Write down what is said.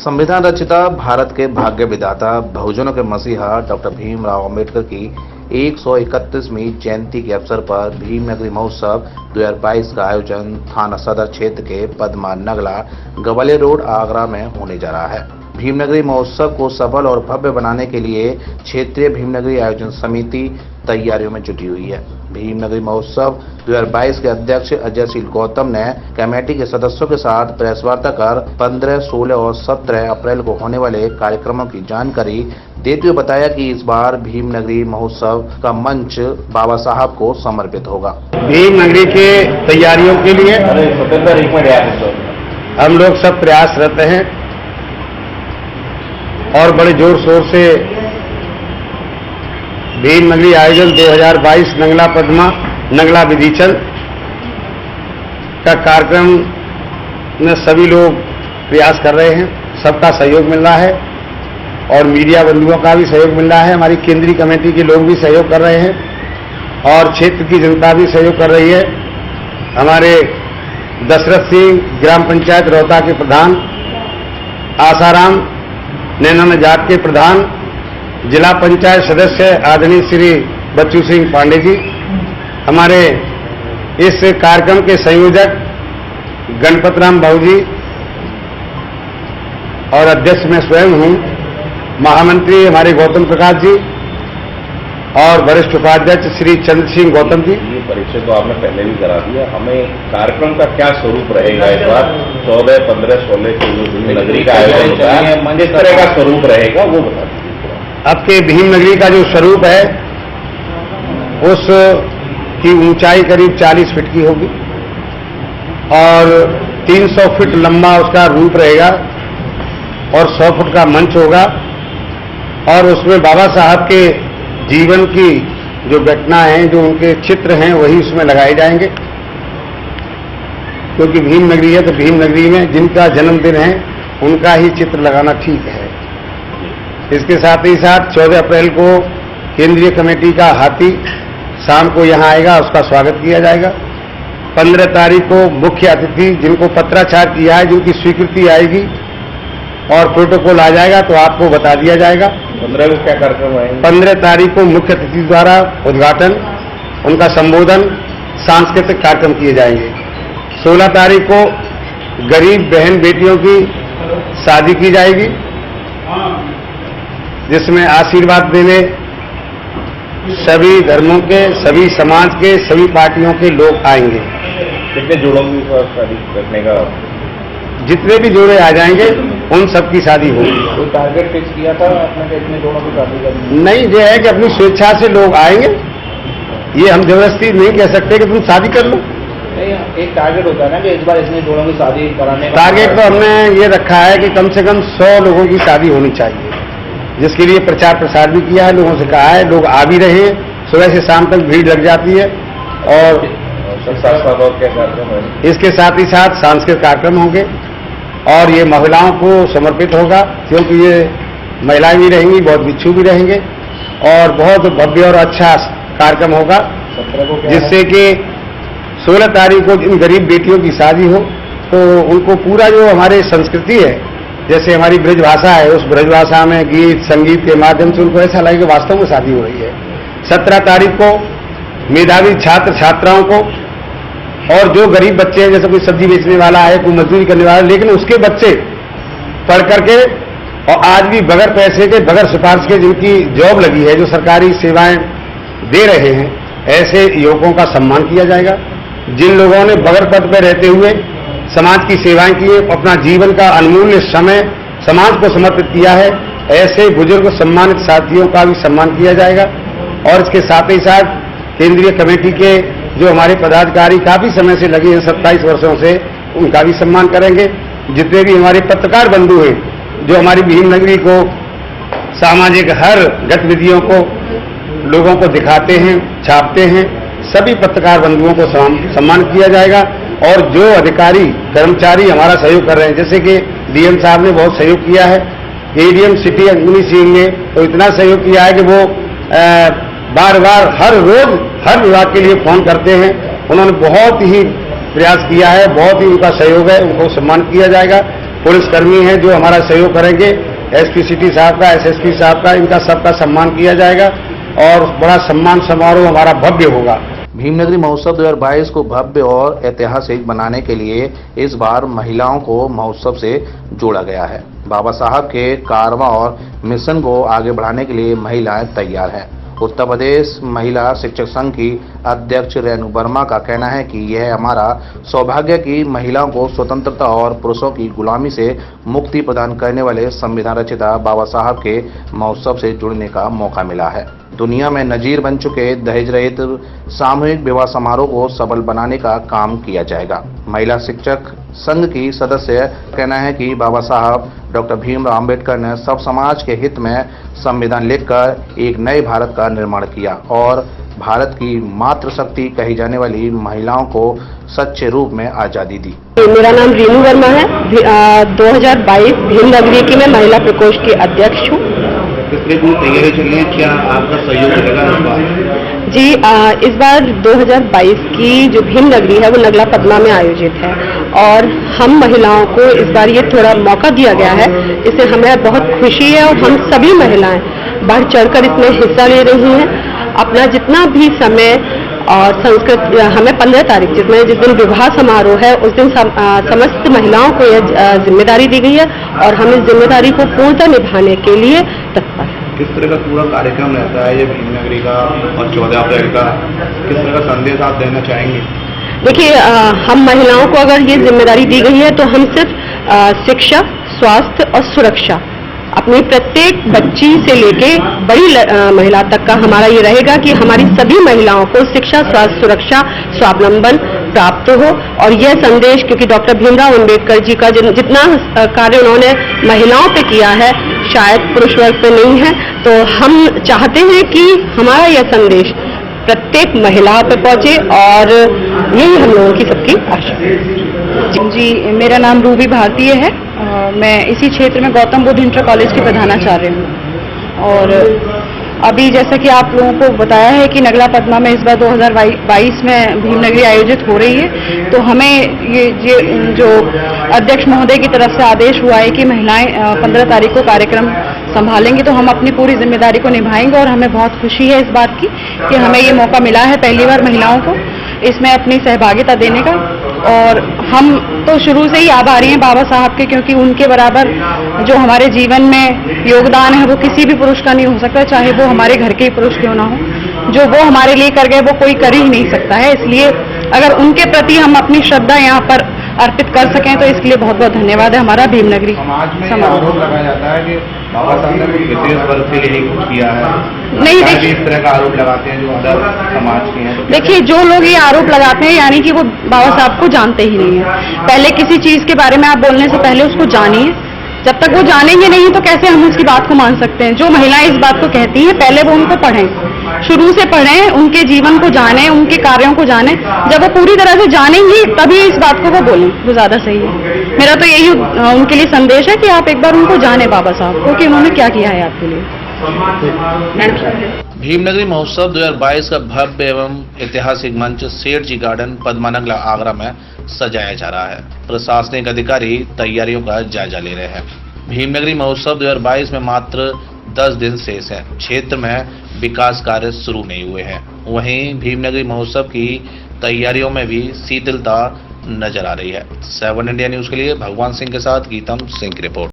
संविधान रचिता, भारत के भाग्य विधाता, बहुजनों के मसीहा डॉक्टर भीमराव अंबेडकर की 131वीं जयंती के अवसर पर भीम नगरी महोत्सव 2022 का आयोजन थाना सदर क्षेत्र के पदमा नगला ग्वालियर रोड आगरा में होने जा रहा है। भीमनगरी महोत्सव को सफल और भव्य बनाने के लिए क्षेत्रीय भीमनगरी आयोजन समिति तैयारियों में जुटी हुई है। भीमनगरी महोत्सव 2022 के अध्यक्ष अजयशील गौतम ने कमेटी के सदस्यों के साथ प्रेस वार्ता कर 15, 16 और 17 अप्रैल को होने वाले कार्यक्रमों की जानकारी देते हुए बताया कि इस बार भीमनगरी महोत्सव का मंच बाबा साहब को समर्पित होगा। भीमनगरी के तैयारियों के लिए हम लोग सब प्रयासरत हैं और बड़े जोर शोर से भीमनगरी आयोजन 2022 नंगला पदमा नंगला विधिचल का कार्यक्रम में सभी लोग प्रयास कर रहे हैं। सबका सहयोग मिल रहा है और मीडिया बंधुओं का भी सहयोग मिल रहा है। हमारी केंद्रीय कमेटी के लोग भी सहयोग कर रहे हैं और क्षेत्र की जनता भी सहयोग कर रही है। हमारे दशरथ सिंह ग्राम पंचायत रोहता के प्रधान, आसाराम नैना जाट के प्रधान, जिला पंचायत सदस्य आदरणीय श्री बच्चू सिंह पांडे जी, हमारे इस कार्यक्रम के संयोजक गणपत राम भाऊ जी और अध्यक्ष मैं स्वयं हूं, महामंत्री हमारे गौतम प्रकाश जी और वरिष्ठ उपाध्यक्ष श्री चंद्र सिंह गौतम जी। ये परिचय तो आपने पहले भी करा दिया, हमें कार्यक्रम का क्या स्वरूप रहेगा इस बार 14, 15, 16 को भीमनगरी का आयोजन होता है, किस तरह का स्वरूप रहेगा वो बता दीजिए। आपके भीमनगरी का जो स्वरूप है उस की ऊंचाई करीब 40 फीट की होगी और 300 फीट लंबा उसका रूप रहेगा और 100 फुट का मंच होगा और उसमें बाबा साहब के जीवन की जो घटना है, जो उनके चित्र हैं, वही उसमें लगाए जाएंगे। क्योंकि भीमनगरी है तो भीमनगरी में जिनका जन्मदिन है उनका ही चित्र लगाना ठीक है। इसके साथ ही साथ 14 अप्रैल को केंद्रीय कमेटी का हाथी शाम को यहां आएगा, उसका स्वागत किया जाएगा। 15 तारीख को मुख्य अतिथि जिनको पत्राचार किया है, जिनकी स्वीकृति आएगी और प्रोटोकॉल आ जाएगा तो आपको बता दिया जाएगा। 15 को क्या कार्यक्रम आएंगे? 15 तारीख को मुख्य अतिथि द्वारा उद्घाटन, उनका संबोधन, सांस्कृतिक कार्यक्रम किए जाएंगे। 16 तारीख को गरीब बहन बेटियों की शादी की जाएगी, जिसमें आशीर्वाद देने सभी धर्मों के, सभी समाज के, सभी पार्टियों के लोग आएंगे। कितने जोड़ों की शादी करने का? जितने भी जोड़े आ जाएंगे उन सबकी शादी होगी। कोई टारगेट फिक्स किया था आपने इतने जोड़ों की शादी करनी? नहीं, ये है कि अपनी स्वेच्छा से लोग आएंगे, ये हम जबरदस्ती नहीं कह सकते कि तुम शादी कर लो। नहीं, एक टारगेट होता है ना कि इस बार इतने जोड़ों की शादी कराने का। टारगेट तो हमने ये रखा है कि कम से कम 100 लोगों की शादी होनी चाहिए, जिसके लिए प्रचार प्रसार भी किया है, लोगों से कहा है, लोग आ भी रहे हैं। सुबह से शाम तक भीड़ लग जाती है और इसके साथ ही साथ सांस्कृतिक कार्यक्रम होंगे और ये महिलाओं को समर्पित होगा, क्योंकि ये महिलाएं भी रहेंगी, बहुत बिच्छू भी रहेंगे और बहुत भव्य और अच्छा कार्यक्रम होगा, जिससे कि 16 तारीख को इन गरीब बेटियों की शादी हो तो उनको पूरा जो हमारी संस्कृति है, जैसे हमारी ब्रजभाषा है, उस ब्रजभाषा में गीत संगीत के माध्यम से उनको ऐसा लगे कि वास्तव में शादी हो रही है। 17 तारीख को मेधावी छात्र छात्राओं को और जो गरीब बच्चे हैं, जैसे कोई सब्जी बेचने वाला है, कोई मजदूरी करने वाला है, लेकिन उसके बच्चे पढ़ करके और आज भी बगैर पैसे के, बगैर सिफारिश के जिनकी जॉब लगी है, जो सरकारी सेवाएं दे रहे हैं, ऐसे युवकों का सम्मान किया जाएगा। जिन लोगों ने बगैर पद पर रहते हुए समाज की सेवाएं की, अपना जीवन का अनमूल्य समय समाज को समर्पित किया है, ऐसे बुजुर्ग सम्मानित साथियों का भी सम्मान किया जाएगा। और इसके साथ ही साथ केंद्रीय कमेटी के जो हमारे पदाधिकारी काफी समय से लगे हैं, 27 वर्षों से, उनका भी सम्मान करेंगे। जितने भी हमारे पत्रकार बंधु हैं, जो हमारी भीमनगरी को सामाजिक हर गतिविधियों को लोगों को दिखाते हैं, छापते हैं, सभी पत्रकार बंधुओं को सम्मान किया जाएगा। और जो अधिकारी कर्मचारी हमारा सहयोग कर रहे हैं, जैसे कि डीएम साहब ने बहुत सहयोग किया है, एडीएम सिटी अंजनी सिंह ने तो इतना सहयोग किया है कि वो बार बार हर रोज हर विभाग के लिए फोन करते हैं। उन्होंने बहुत ही प्रयास किया है, बहुत ही उनका सहयोग है, उनको सम्मान किया जाएगा। पुलिसकर्मी हैं जो हमारा सहयोग करेंगे। एसपी सिटी साहब का, एसएसपी साहब का, इनका सबका सम्मान किया जाएगा और बड़ा सम्मान समारोह हमारा भव्य होगा। भीमनगरी महोत्सव 2022 को भव्य और ऐतिहासिक बनाने के लिए इस बार महिलाओं को महोत्सव से जोड़ा गया है। बाबा साहब के कारवां और मिशन को आगे बढ़ाने के लिए महिलाएं तैयार हैं। उत्तर प्रदेश महिला शिक्षक संघ की अध्यक्ष रेणु वर्मा का कहना है कि यह हमारा सौभाग्य कि महिलाओं को स्वतंत्रता और पुरुषों की गुलामी से मुक्ति प्रदान करने वाले संविधान रचिता बाबा साहब के महोत्सव से जुड़ने का मौका मिला है। दुनिया में नजीर बन चुके दहेज रहित सामूहिक विवाह समारोह को सफल बनाने का काम किया जाएगा। महिला शिक्षक संघ की सदस्य कहना है कि बाबा साहब डॉक्टर भीमराव अंबेडकर ने सब समाज के हित में संविधान लिखकर एक नए भारत का निर्माण किया और भारत की मातृशक्ति कही जाने वाली महिलाओं को सच्चे रूप में आजादी दी। मेरा नाम रेणु वर्मा है। 2022 भीमनगरी की मैं महिला प्रकोष्ठ की अध्यक्ष हूँ। तैयारी चल रही है, क्या आपका सहयोग रहेगा इस बार? जी, इस बार 2022 की जो भीमनगरी है वो नगला पद्मा में आयोजित है और हम महिलाओं को इस बार ये थोड़ा मौका दिया गया है। इससे हमें बहुत खुशी है और हम सभी महिलाएं बढ़ चढ़कर इसमें हिस्सा ले रही हैं। अपना जितना भी समय और संस्कृत हमें 15 तारीख जिस दिन विवाह समारोह है उस दिन समस्त महिलाओं को यह जिम्मेदारी दी गई है और हम इस जिम्मेदारी को पूर्णतः निभाने के लिए तत्पर हैं। किस तरह का पूरा कार्यक्रम रहता है ये भीमनगरी का और 14 अप्रैल का, किस तरह का संदेश आप देना चाहेंगे? देखिए, हम महिलाओं को अगर ये जिम्मेदारी दी गई है तो हम सिर्फ शिक्षा, स्वास्थ्य और सुरक्षा अपनी प्रत्येक बच्ची से लेके बड़ी महिला तक का हमारा ये रहेगा कि हमारी सभी महिलाओं को शिक्षा, स्वास्थ्य, सुरक्षा, स्वावलंबन प्राप्त हो। और यह संदेश, क्योंकि डॉक्टर भीमराव अंबेडकर जी का जितना कार्य उन्होंने महिलाओं पे किया है शायद पुरुष वर्ग पे नहीं है, तो हम चाहते हैं कि हमारा यह संदेश प्रत्येक महिला पे पहुंचे और यही हम लोगों की सबकी आशा है। जी, मेरा नाम रूबी भारतीय है। मैं इसी क्षेत्र में गौतम बुद्ध इंटर कॉलेज की प्रधानाचार्य हूँ और अभी जैसा कि आप लोगों को बताया है कि नगला पद्मा में इस बार 2022 में भीमनगरी आयोजित हो रही है, तो हमें ये जो अध्यक्ष महोदय की तरफ से आदेश हुआ है कि महिलाएं 15 तारीख को कार्यक्रम संभालेंगे, तो हम अपनी पूरी जिम्मेदारी को निभाएंगे और हमें बहुत खुशी है इस बात की कि हमें ये मौका मिला है पहली बार महिलाओं को इसमें अपनी सहभागिता देने का। और हम तो शुरू से ही आभारी हैं बाबा साहब के, क्योंकि उनके बराबर जो हमारे जीवन में योगदान है वो किसी भी पुरुष का नहीं हो सकता, चाहे वो हमारे घर के ही पुरुष क्यों ना हो। जो वो हमारे लिए कर गए वो कोई कर ही नहीं सकता है, इसलिए अगर उनके प्रति हम अपनी श्रद्धा यहाँ पर अर्पित कर सकें तो इसके लिए बहुत बहुत धन्यवाद है हमारा भीमनगरी समाज में आरोप लगाया जाता है कि बाबा साहब ने कुछ विशेष वर्ग के लिए कुछ किया है। नहीं, देखिए इस तरह का आरोप लगाते हैं जो अदर समाज के हैं। देखिए, जो लोग ये आरोप लगाते हैं यानी कि वो बाबा साहब को जानते ही नहीं है। पहले किसी चीज के बारे में आप बोलने से पहले उसको जानिए। जब तक वो जानेंगे नहीं तो कैसे हम उसकी बात को मान सकते हैं। जो महिलाएं इस बात को कहती हैं पहले वो उनको पढ़ें, शुरू से पढ़ें, उनके जीवन को जानें, उनके कार्यों को जानें। जब वो पूरी तरह से जानेंगी तभी इस बात को वो बोलें, वो ज्यादा सही है। मेरा तो यही उनके लिए संदेश है कि आप एक बार उनको जानें बाबा साहब को कि उन्होंने क्या किया है आपके लिए। भीमनगरी महोत्सव 2022 का भव्य एवं ऐतिहासिक मंच सेठ जी गार्डन पद्मानगला आगरा में सजाया जा रहा है। प्रशासनिक अधिकारी तैयारियों का जायजा ले रहे हैं। भीमनगरी महोत्सव 2022 में मात्र 10 दिन शेष है। क्षेत्र में विकास कार्य शुरू नहीं हुए हैं। वहीं भीमनगरी महोत्सव की तैयारियों में भी शिथिलता नजर आ रही है। 7 इंडिया न्यूज के लिए भगवान सिंह के साथ गीतम सिंह की रिपोर्ट।